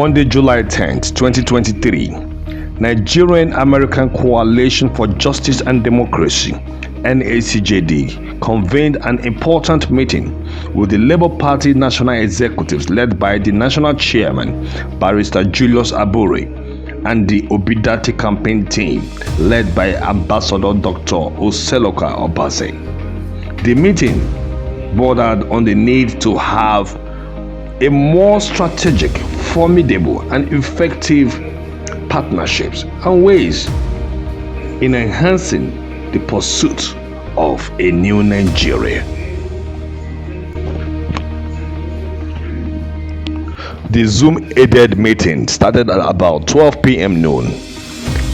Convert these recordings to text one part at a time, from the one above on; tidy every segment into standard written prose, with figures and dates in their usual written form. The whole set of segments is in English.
Monday, July 10th, 2023, Nigerian American Coalition for Justice and Democracy, NACJD, convened an important meeting with the Labour Party national executives led by the national chairman, Barrister Julius Abure, and the Obidati campaign team led by Ambassador Dr. Oseloka Obase. The meeting bordered on the need to have a more strategic, formidable, and effective partnerships and ways in enhancing the pursuit of a new Nigeria. The Zoom-aided meeting started at about 12 p.m. noon.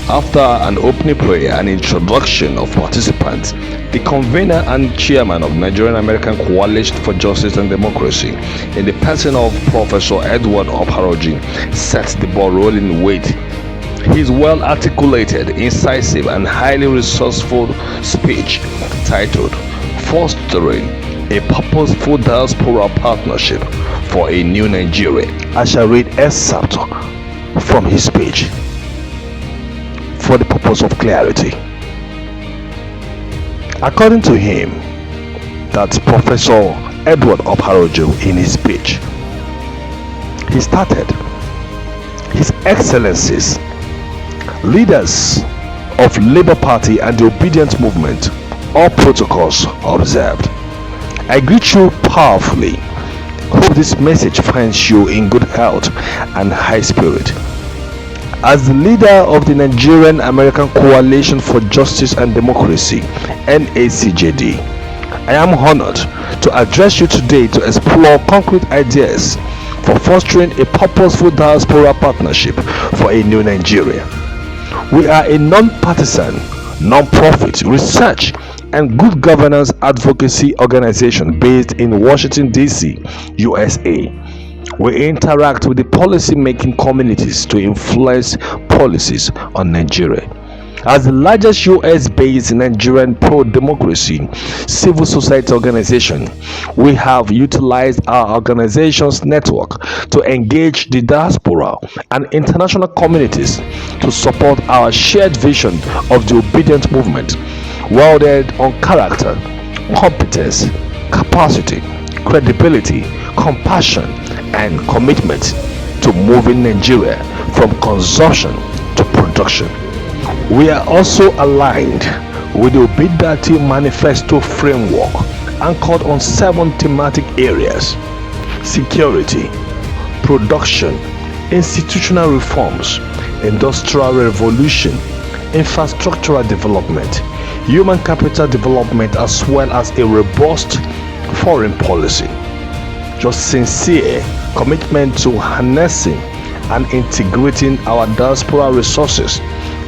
After an opening prayer and introduction of participants, the convener and chairman of Nigerian American Coalition for Justice and Democracy, in the person of Professor Edward Oparoji, set the ball rolling with his well-articulated, incisive, and highly resourceful speech titled "Fostering a Purposeful Diaspora Partnership for a New Nigeria." I shall read excerpt from his speech for the purpose of clarity. According to him, that's Professor Edward Oparojo in his speech, he started, His Excellencies, leaders of Labour Party and the Obedient Movement, all protocols observed. I greet you powerfully. Hope this message finds you in good health and high spirit. As the leader of the Nigerian American Coalition for Justice and Democracy, NACJD, I am honored to address you today to explore concrete ideas for fostering a purposeful diaspora partnership for a new Nigeria. We are a non-partisan, non-profit research and good governance advocacy organization based in Washington, D.C., USA. We interact with the policy-making communities to influence policies on Nigeria. As the largest US-based Nigerian pro-democracy civil society organization, we have utilized our organization's network to engage the diaspora and international communities to support our shared vision of the obedient movement, welded on character, competence, capacity, credibility, compassion, and commitment to moving Nigeria from consumption to production. We are also aligned with the Obidati Manifesto framework anchored on 7 thematic areas: security, production, institutional reforms, industrial revolution, infrastructural development, human capital development, as well as a robust foreign policy. Just sincere commitment to harnessing and integrating our diaspora resources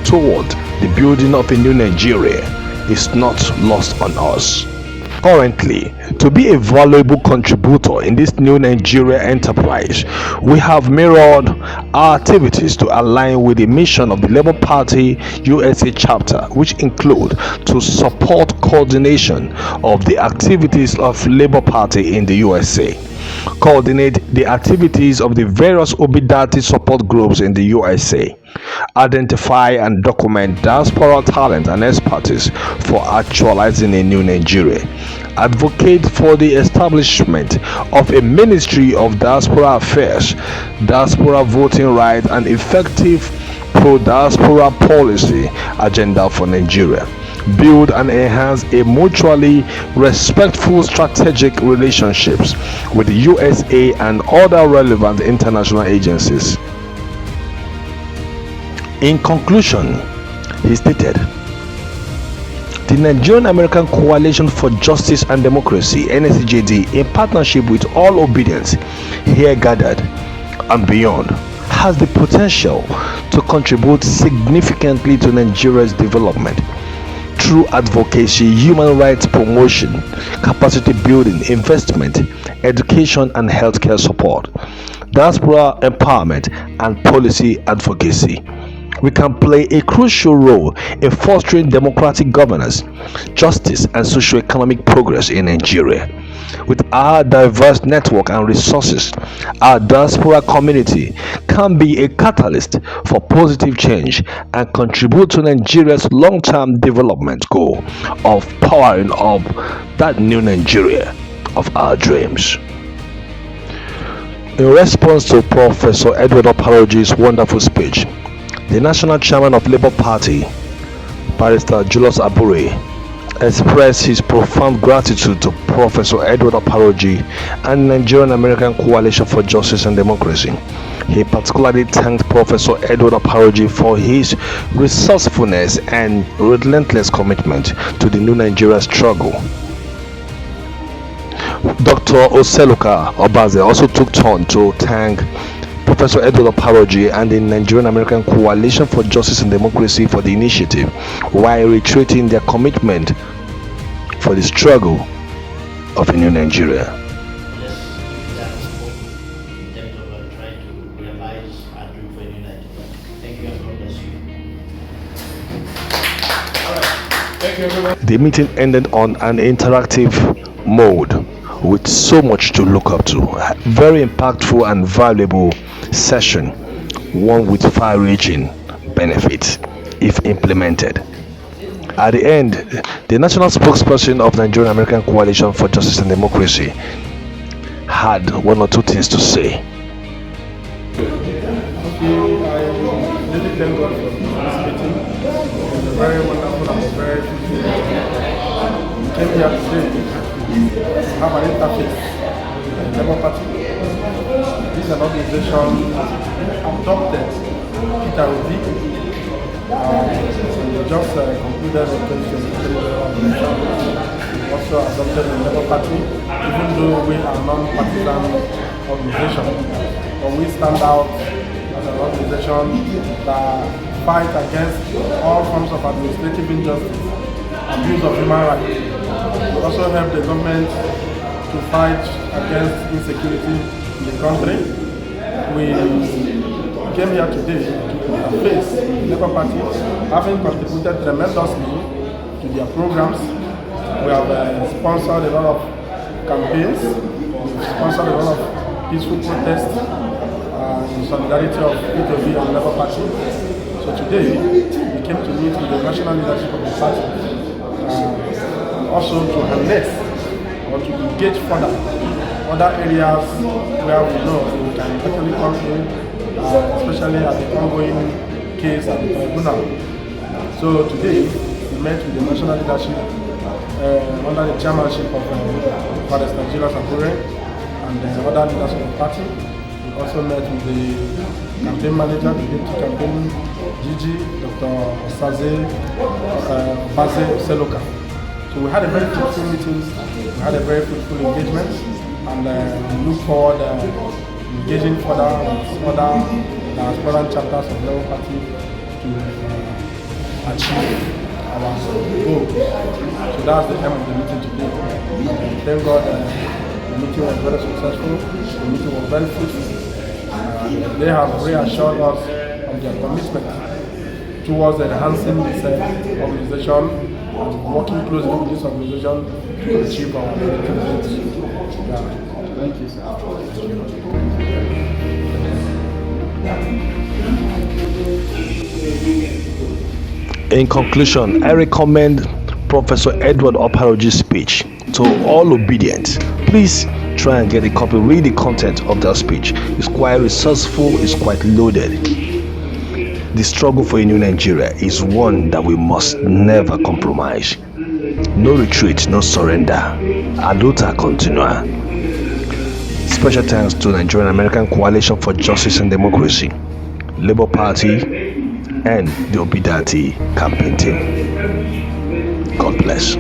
toward the building of a new Nigeria is not lost on us. Currently, to be a valuable contributor in this new Nigeria enterprise, we have mirrored our activities to align with the mission of the Labour Party USA chapter, which include to support coordination of the activities of Labour Party in the USA, coordinate the activities of the various Obidati support groups in the USA, identify and document diaspora talent and expertise for actualizing a new Nigeria, advocate for the establishment of a Ministry of Diaspora Affairs, diaspora voting rights, and effective pro-diaspora policy agenda for Nigeria, build and enhance a mutually respectful strategic relationships with the USA and other relevant international agencies. In conclusion, he stated, the Nigerian American Coalition for Justice and Democracy, NACJD, in partnership with all obedience here gathered and beyond, has the potential to contribute significantly to Nigeria's development through advocacy, human rights promotion, capacity building, investment, education and healthcare support, diaspora empowerment, and policy advocacy. we can play a crucial role in fostering democratic governance, justice, and socio-economic progress in Nigeria. With our diverse network and resources, our diaspora community can be a catalyst for positive change and contribute to Nigeria's long-term development goal of powering up that new Nigeria of our dreams. In response to Professor Edward Oparoji's wonderful speech, the National Chairman of Labour Party, Barrister Julius Abure, expressed his profound gratitude to Professor Edward Oparoji and the Nigerian American Coalition for Justice and Democracy. He particularly thanked Professor Edward Oparoji for his resourcefulness and relentless commitment to the new Nigeria struggle. Dr. Oseloka Obaze also took turn to thank Professor Edward Oparoji and the Nigerian American Coalition for Justice and Democracy for the initiative, while reiterating their commitment for the struggle of a new Nigeria. The meeting ended on an interactive mode with so much to look up to. Very impactful and valuable session, one with far-reaching benefits if implemented. At the end, the national spokesperson of the Nigerian American Coalition for Justice and Democracy had one or two things to say. I really thank God for this meeting. It was a very wonderful and very fruitful meeting. We came here today to have an interface with the Labour Party. This is an organization adopted Peter Obi. We just concluded the 2023 election. We also adopted the Labour Party, even though we are non-partisan organization. But we stand out as an organization that fight against all forms of administrative injustice, abuse of human rights. We also help the government to fight against insecurity in the country. We came here today to face the Labour Party, having contributed tremendously to their programs. We have sponsored a lot of campaigns, we've sponsored a lot of peaceful protests in solidarity of P2B and Labour Party. So today, we came to meet with the national leadership of the party and also to harness or to engage further other areas where we know we can actually come in, especially at the ongoing case at the tribunal. So today, we met with the national leadership under the chairmanship of Barrister Julius Abure and other leaders of the party. We also met with the campaign manager, the deputy campaign Gigi, Dr. Baze Oseloka. So we had a very fruitful meeting, we had a very fruitful engagement, and we look forward to engaging further with other aspirant chapters of the Labour Party to achieve our goal. So that's the end of the meeting today. Thank God the meeting was very successful, the meeting was very fruitful. They have reassured us of their commitment towards enhancing this organization and working closely with this organization to achieve our goals. Thank you, sir. In conclusion, I recommend Professor Edward Oparoji's speech to all obedient. Please try and get a copy, read the content of that speech. It's quite resourceful, it's quite loaded. The struggle for a new Nigeria is one that we must never compromise. No retreat, no surrender. A luta continua. Special thanks to Nigerian American Coalition for Justice and Democracy, Labour Party, and the Obidati campaign team. God bless.